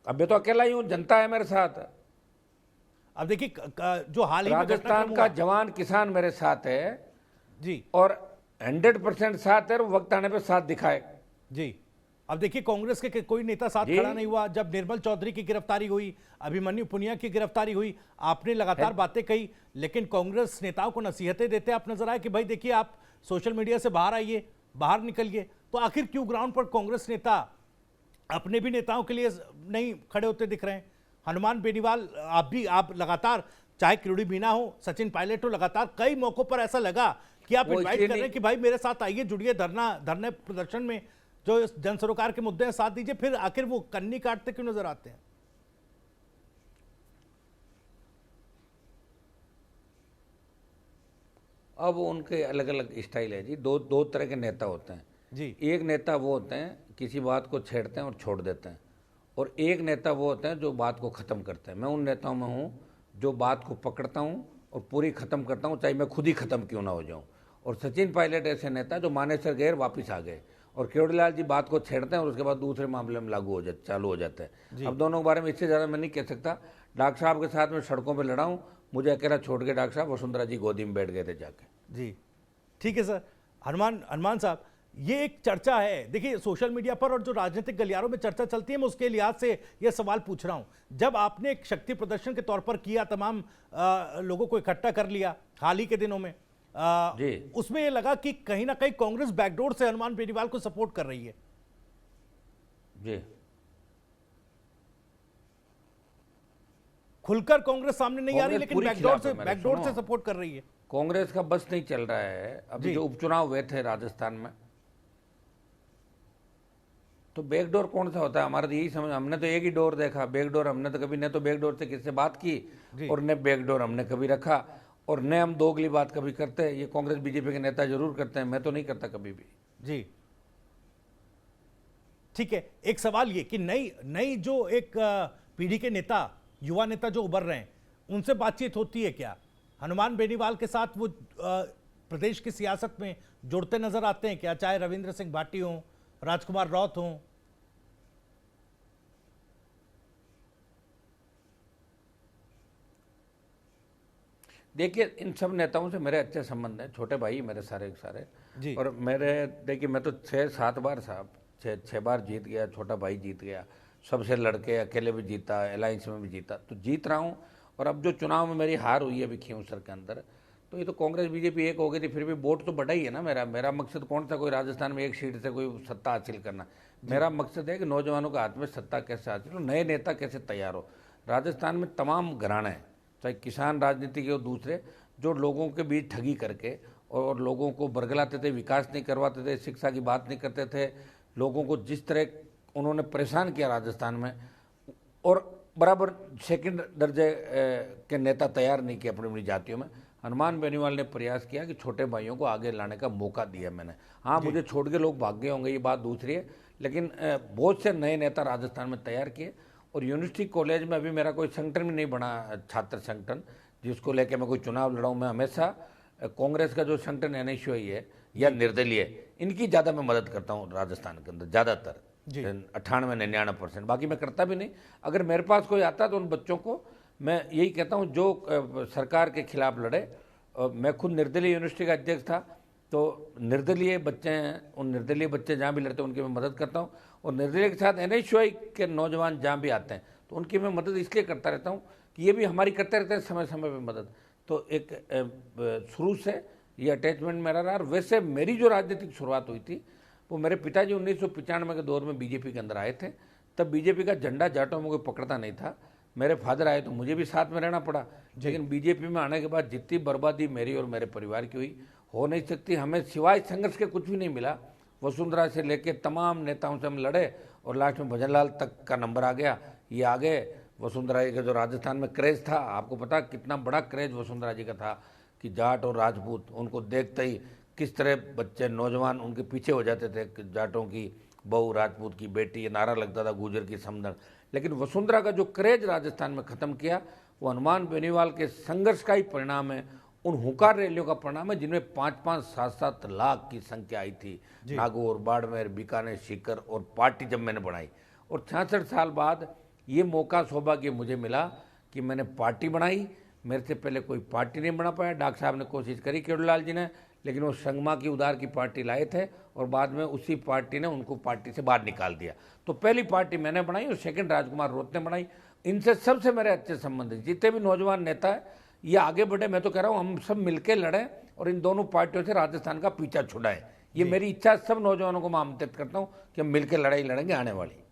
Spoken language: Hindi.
अब मैं तो अकेला ही हूँ, जनता है मेरे साथ। अब देखिए जो हाल ही में राजस्थान का जवान किसान मेरे साथ है जी और 100% साथ है, और वक्त आने पे साथ दिखाए। जी। अब देखिए कांग्रेस के कोई नेता साथ जी खड़ा नहीं हुआ जब निर्मल चौधरी की गिरफ्तारी हुई, अभिमन्यु पुनिया की गिरफ्तारी हुई। आपने लगातार बातें कही, लेकिन कांग्रेस नेताओं को नसीहतें देते आप नजर आए कि भाई देखिए आप सोशल मीडिया से बाहर आइए, बाहर निकलिए। तो आखिर क्यों ग्राउंड पर कांग्रेस नेता अपने भी नेताओं के लिए नहीं खड़े होते दिख रहे हैं? हनुमान बेनीवाल, आप लगातार, चाहे किरोड़ी मीना हो, सचिन पायलट हो, लगातार कई मौकों पर ऐसा लगा कि आप वो इनवाइट इसलिए कर रहे हैं कि भाई मेरे साथ आइए, जुड़िए, धरने प्रदर्शन में, जो जन सरोकार के मुद्दे हैं साथ दीजिए। फिर आखिर वो कन्नी काटते क्यों नजर आते हैं? अब उनके अलग अलग स्टाइल है जी। दो दो तरह के नेता होते हैं जी एक नेता वो होते हैं किसी बात को छेड़ते हैं और छोड़ देते हैं, और एक नेता वो होते हैं जो बात को ख़त्म करते हैं। मैं उन नेताओं में हूँ जो बात को पकड़ता हूँ और पूरी ख़त्म करता हूँ, चाहे मैं खुद ही ख़त्म क्यों ना हो जाऊँ। और सचिन पायलट ऐसे नेता जो मानेसर गए वापस आ गए, और केवड़ीलाल जी बात को छेड़ते हैं और उसके बाद दूसरे मामले में चालू हो जाते हैं। अब दोनों के बारे में इससे ज़्यादा मैं नहीं कह सकता। डॉक्टर साहब के साथ मैं सड़कों पर लड़ा हूँ, मुझे अकेला छोड़ के डॉक्टर साहब वसुंधरा जी गोदी में बैठ गए थे जाके। जी ठीक है सर। हनुमान साहब, ये एक चर्चा है, देखिए सोशल मीडिया पर और जो राजनीतिक गलियारों में चर्चा चलती है, मैं उसके लिहाज से यह सवाल पूछ रहा हूं। जब आपने एक शक्ति प्रदर्शन के तौर पर किया, तमाम लोगों को इकट्ठा कर लिया हाल ही के दिनों में, जी उसमें यह लगा कि कहीं ना कहीं कांग्रेस बैकडोर से हनुमान बेनीवाल को सपोर्ट कर रही है। जी खुलकर कांग्रेस सामने नहीं आ रही, लेकिन बैकडोर से सपोर्ट कर रही है। कांग्रेस का बस नहीं चल रहा है। अभी जो उपचुनाव हुए थे राजस्थान में, तो बैकडोर कौन सा होता है? हमारा तो यही समझ, हमने तो एक ही डोर देखा बैकडोर। हमने तो कभी न तो बैकडोर से किससे बात की और न बैकडोर हमने कभी रखा, और न हम दोगली बात कभी करते हैं। ये कांग्रेस बीजेपी के नेता जरूर करते हैं, मैं तो नहीं करता कभी भी। जी ठीक है। एक सवाल ये कि नई जो एक पीढ़ी के नेता, युवा नेता जो उभर रहे हैं, उनसे बातचीत होती है क्या? हनुमान बेनीवाल के साथ वो प्रदेश की सियासत में जुड़ते नजर आते हैं क्या? चाहे रविंद्र सिंह भाटी हो, राजकुमार राउत हो। देखिए इन सब नेताओं से मेरे अच्छे संबंध हैं, छोटे भाई मेरे सारे के सारे जी और मेरे, देखिए मैं तो 6-7 बार साहब, 6 बार जीत गया, छोटा भाई जीत गया, सबसे लड़के, अकेले भी जीता, अलायंस में भी जीता, तो जीत रहा हूँ। और अब जो चुनाव में मेरी हार हुई है अभी खींवसर के अंदर, तो ये तो कांग्रेस बीजेपी एक हो गई थी, फिर भी वोट तो बढ़ा ही है ना। मेरा मकसद कौन सा कोई राजस्थान में एक सीट से कोई सत्ता हासिल करना। मेरा मकसद है कि नौजवानों के हाथ में सत्ता कैसे हासिल हो, नए नेता कैसे तैयार हो। राजस्थान में तमाम घराने हैं, चाहे किसान राजनीति के हो दूसरे, जो लोगों के बीच ठगी करके और लोगों को बरगलाते थे, विकास नहीं करवाते थे, शिक्षा की बात नहीं करते थे, लोगों को जिस तरह उन्होंने परेशान किया राजस्थान में, और बराबर सेकंड दर्जे के नेता तैयार नहीं किए अपनी अपनी जातियों में। हनुमान बेनीवाल ने प्रयास किया कि छोटे भाइयों को आगे लाने का मौका दिया मैंने। हाँ, मुझे छोड़ के लोग भाग गए होंगे, ये बात दूसरी है, लेकिन बहुत से नए नेता राजस्थान में तैयार किए। और यूनिवर्सिटी कॉलेज में अभी मेरा कोई संगठन भी नहीं बना, छात्र संगठन जिसको लेके मैं कोई चुनाव लड़ाऊँ। मैं हमेशा कांग्रेस का जो संगठन NSUI है या निर्दलीय, इनकी ज़्यादा मैं मदद करता हूँ राजस्थान के अंदर, ज़्यादातर 98-99%। बाकी मैं करता भी नहीं। अगर मेरे पास कोई आता तो उन बच्चों को मैं यही कहता हूँ जो सरकार के खिलाफ लड़े। मैं खुद निर्दलीय यूनिवर्सिटी का अध्यक्ष था, तो निर्दलीय बच्चे हैं, उन निर्दलीय बच्चे जहाँ भी लड़ते हैं उनकी मैं मदद करता हूँ। और निर्दलीय के साथ NSUI के नौजवान जहाँ भी आते हैं तो उनकी मैं मदद इसलिए करता रहता हूँ कि ये भी हमारी करते रहते हैं समय समय पर मदद। तो एक शुरू से ये अटैचमेंट मेरा रहा। और वैसे मेरी जो राजनीतिक शुरुआत हुई थी वो मेरे पिताजी 1995 के दौर में बीजेपी के अंदर आए थे। तब बीजेपी का झंडा जाटों में कोई पकड़ता नहीं था। मेरे फादर आए तो मुझे भी साथ में रहना पड़ा, लेकिन बीजेपी में आने के बाद जितनी बर्बादी मेरी और मेरे परिवार की हुई हो नहीं सकती। हमें सिवाय संघर्ष के कुछ भी नहीं मिला। वसुंधरा से लेके तमाम नेताओं से हम लड़े और लास्ट में भजनलाल तक का नंबर आ गया। ये आगे वसुंधरा जी का जो राजस्थान में क्रेज था, आपको पता कितना बड़ा क्रेज वसुंधरा जी का था कि जाट और राजपूत उनको देखते ही किस तरह बच्चे नौजवान उनके पीछे हो जाते थे। जाटों की बहू, राजपूत की बेटी, ये नारा लगता था गुर्जर की समदन। लेकिन वसुंधरा का जो क्रेज राजस्थान में ख़त्म किया वो हनुमान बेनीवाल के संघर्ष का ही परिणाम है, उन हुंकार रैलियों का परिणाम है जिनमें 5-5, 7-7 लाख की संख्या आई थी। नागौर, बाड़मेर, बीकानेर, सीकर, और पार्टी जब मैंने बनाई और 66 साल बाद ये मौका सौभाग्य मुझे मिला कि मैंने पार्टी बनाई। मेरे से पहले कोई पार्टी नहीं बना पाया। डॉक्टर साहब ने कोशिश करी केवड़लाल जी ने, लेकिन वो संगमा की उधार की पार्टी लाए थे और बाद में उसी पार्टी ने उनको पार्टी से बाहर निकाल दिया। तो पहली पार्टी मैंने बनाई और सेकंड राजकुमार रोत ने बनाई। इनसे सबसे मेरे अच्छे संबंध हैं। जितने भी नौजवान नेता है ये आगे बढ़े, मैं तो कह रहा हूँ हम सब मिलकर लड़ें और इन दोनों पार्टियों से राजस्थान का पीछा छुड़ाएं। ये मेरी इच्छा सब नौजवानों को मैं आमंत्रित करता हूँ कि हम मिलकर लड़ाई लड़ेंगे आने वाली।